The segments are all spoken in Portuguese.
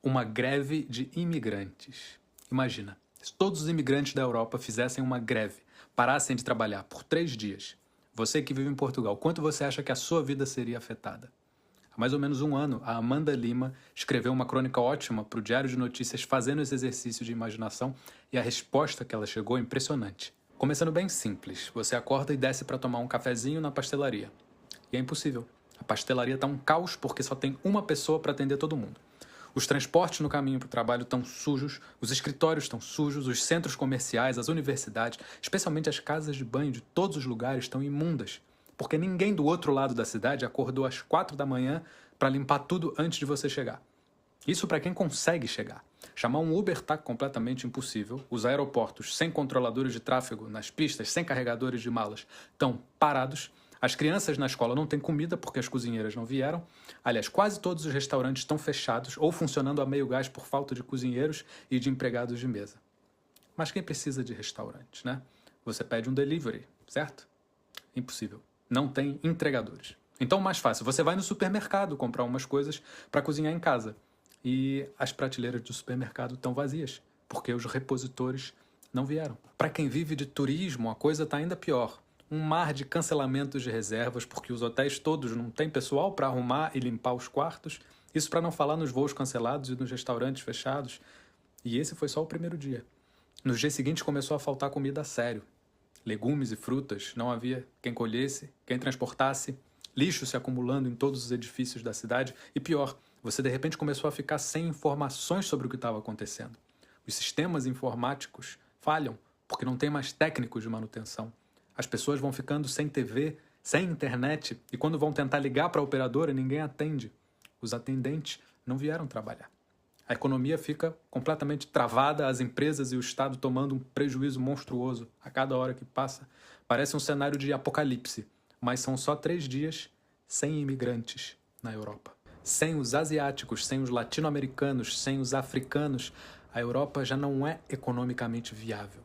Uma greve de imigrantes. Imagina, se todos os imigrantes da Europa fizessem uma greve, parassem de trabalhar por 3 dias. Você que vive em Portugal, quanto você acha que a sua vida seria afetada? Há mais ou menos um ano, a Amanda Lima escreveu uma crônica ótima para o Diário de Notícias fazendo esse exercício de imaginação e a resposta que ela chegou é impressionante. Começando bem simples, você acorda e desce para tomar um cafezinho na pastelaria. E é impossível. A pastelaria está um caos porque só tem uma pessoa para atender todo mundo. Os transportes no caminho para o trabalho estão sujos, os escritórios estão sujos, os centros comerciais, as universidades, especialmente as casas de banho de todos os lugares estão imundas. Porque ninguém do outro lado da cidade acordou às 4 da manhã para limpar tudo antes de você chegar. Isso para quem consegue chegar. Chamar um Uber está completamente impossível. Os aeroportos sem controladores de tráfego nas pistas, sem carregadores de malas, estão parados. As crianças na escola não têm comida porque as cozinheiras não vieram. Aliás, quase todos os restaurantes estão fechados ou funcionando a meio gás por falta de cozinheiros e de empregados de mesa. Mas quem precisa de restaurantes, né? Você pede um delivery, certo? Impossível. Não tem entregadores. Então, mais fácil, você vai no supermercado comprar umas coisas para cozinhar em casa. E as prateleiras do supermercado estão vazias, porque os repositores não vieram. Para quem vive de turismo, a coisa está ainda pior. Um mar de cancelamentos de reservas, porque os hotéis todos não têm pessoal para arrumar e limpar os quartos. Isso para não falar nos voos cancelados e nos restaurantes fechados. E esse foi só o primeiro dia. Nos dias seguintes começou a faltar comida a sério. Legumes e frutas, não havia quem colhesse, quem transportasse, lixo se acumulando em todos os edifícios da cidade e pior, você de repente começou a ficar sem informações sobre o que estava acontecendo. Os sistemas informáticos falham porque não tem mais técnicos de manutenção. As pessoas vão ficando sem TV, sem internet e quando vão tentar ligar para a operadora ninguém atende. Os atendentes não vieram trabalhar. A economia fica completamente travada, as empresas e o Estado tomando um prejuízo monstruoso a cada hora que passa. Parece um cenário de apocalipse, mas são só 3 dias sem imigrantes na Europa. Sem os asiáticos, sem os latino-americanos, sem os africanos, a Europa já não é economicamente viável.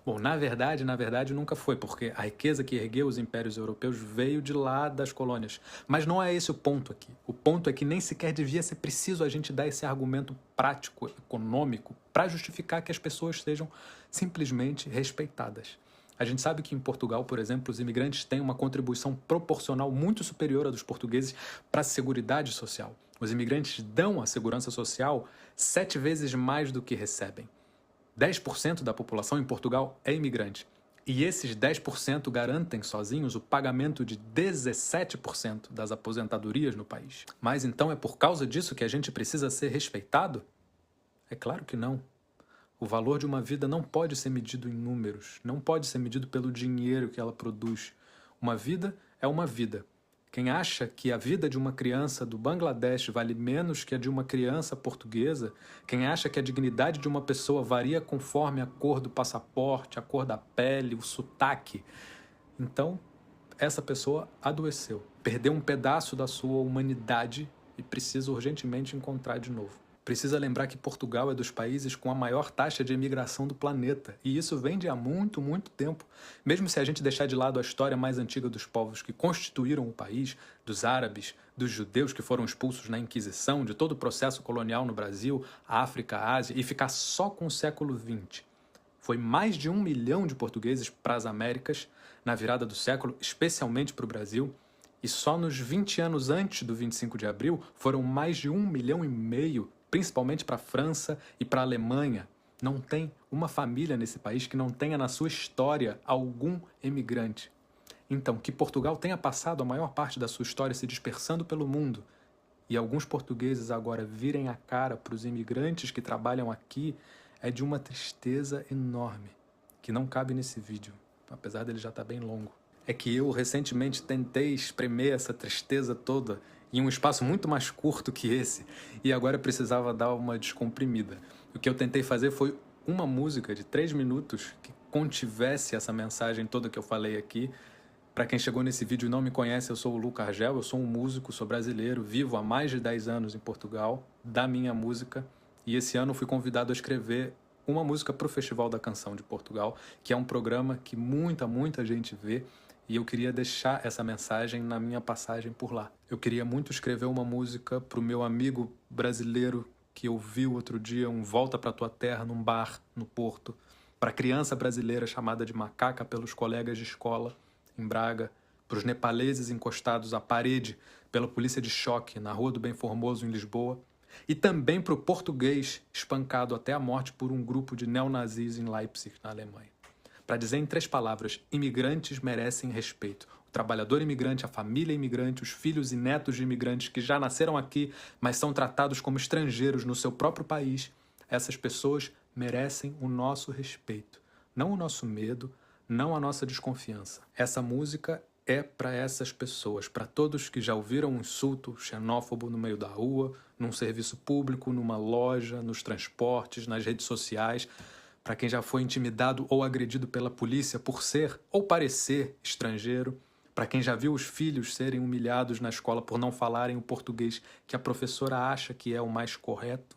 Bom, na verdade, nunca foi, porque a riqueza que ergueu os impérios europeus veio de lá das colônias. Mas não é esse o ponto aqui. O ponto é que nem sequer devia ser preciso a gente dar esse argumento prático, econômico, para justificar que as pessoas sejam simplesmente respeitadas. A gente sabe que em Portugal, por exemplo, os imigrantes têm uma contribuição proporcional muito superior à dos portugueses para a seguridade social. Os imigrantes dão à segurança social 7 vezes mais do que recebem. 10% da população em Portugal é imigrante. E esses 10% garantem sozinhos o pagamento de 17% das aposentadorias no país. Mas então é por causa disso que a gente precisa ser respeitado? É claro que não. O valor de uma vida não pode ser medido em números, não pode ser medido pelo dinheiro que ela produz. Uma vida é uma vida. Quem acha que a vida de uma criança do Bangladesh vale menos que a de uma criança portuguesa, quem acha que a dignidade de uma pessoa varia conforme a cor do passaporte, a cor da pele, o sotaque, então essa pessoa adoeceu, perdeu um pedaço da sua humanidade e precisa urgentemente encontrar de novo. Precisa lembrar que Portugal é dos países com a maior taxa de imigração do planeta, e isso vem de há muito, muito tempo. Mesmo se a gente deixar de lado a história mais antiga dos povos que constituíram o país, dos árabes, dos judeus que foram expulsos na Inquisição, de todo o processo colonial no Brasil, África, Ásia, e ficar só com o século XX. Foi mais de 1 milhão de portugueses para as Américas na virada do século, especialmente para o Brasil, e só nos 20 anos antes do 25 de abril foram mais de 1,5 milhão, principalmente para a França e para a Alemanha. Não tem uma família nesse país que não tenha na sua história algum emigrante. Então, que Portugal tenha passado a maior parte da sua história se dispersando pelo mundo e alguns portugueses agora virem a cara para os imigrantes que trabalham aqui é de uma tristeza enorme, que não cabe nesse vídeo, apesar dele já estar bem longo. É que eu recentemente tentei espremer essa tristeza toda em um espaço muito mais curto que esse, e agora precisava dar uma descomprimida. O que eu tentei fazer foi uma música de 3 minutos que contivesse essa mensagem toda que eu falei aqui. Para quem chegou nesse vídeo e não me conhece, eu sou o Luca Argel, eu sou um músico, sou brasileiro, vivo há mais de 10 anos em Portugal, da minha música, e esse ano fui convidado a escrever uma música para o Festival da Canção de Portugal, que é um programa que muita gente vê, e eu queria deixar essa mensagem na minha passagem por lá. Eu queria muito escrever uma música para o meu amigo brasileiro que ouviu outro dia um Volta pra Tua Terra num bar no Porto, para a criança brasileira chamada de macaca pelos colegas de escola em Braga, para os nepaleses encostados à parede pela polícia de choque na Rua do Bem Formoso em Lisboa, e também para o português espancado até a morte por um grupo de neonazis em Leipzig, na Alemanha. Para dizer em 3 palavras, imigrantes merecem respeito. O trabalhador imigrante, a família imigrante, os filhos e netos de imigrantes que já nasceram aqui, mas são tratados como estrangeiros no seu próprio país, essas pessoas merecem o nosso respeito, não o nosso medo, não a nossa desconfiança. Essa música é para essas pessoas, para todos que já ouviram um insulto xenófobo no meio da rua, num serviço público, numa loja, nos transportes, nas redes sociais, para quem já foi intimidado ou agredido pela polícia por ser ou parecer estrangeiro, para quem já viu os filhos serem humilhados na escola por não falarem o português que a professora acha que é o mais correto,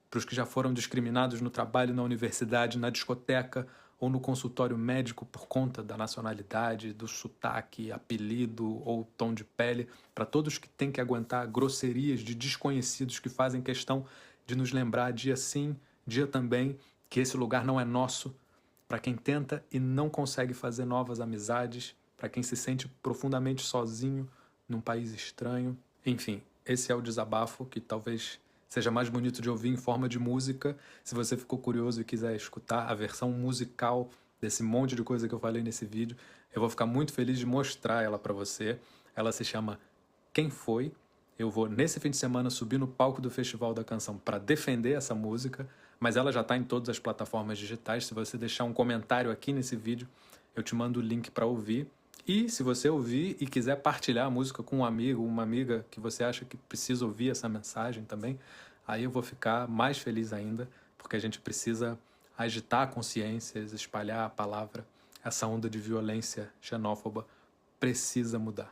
para os que já foram discriminados no trabalho, na universidade, na discoteca ou no consultório médico por conta da nacionalidade, do sotaque, apelido ou tom de pele, para todos que têm que aguentar grosserias de desconhecidos que fazem questão de nos lembrar dia sim, dia também, que esse lugar não é nosso, para quem tenta e não consegue fazer novas amizades, para quem se sente profundamente sozinho num país estranho. Enfim, esse é o desabafo que talvez seja mais bonito de ouvir em forma de música. Se você ficou curioso e quiser escutar a versão musical desse monte de coisa que eu falei nesse vídeo, eu vou ficar muito feliz de mostrar ela para você. Ela se chama Quem Foi? Eu vou, nesse fim de semana, subir no palco do Festival da Canção para defender essa música, mas ela já está em todas as plataformas digitais. Se você deixar um comentário aqui nesse vídeo, eu te mando o link para ouvir. E se você ouvir e quiser partilhar a música com um amigo, uma amiga que você acha que precisa ouvir essa mensagem também, aí eu vou ficar mais feliz ainda, porque a gente precisa agitar consciências, espalhar a palavra. Essa onda de violência xenófoba precisa mudar.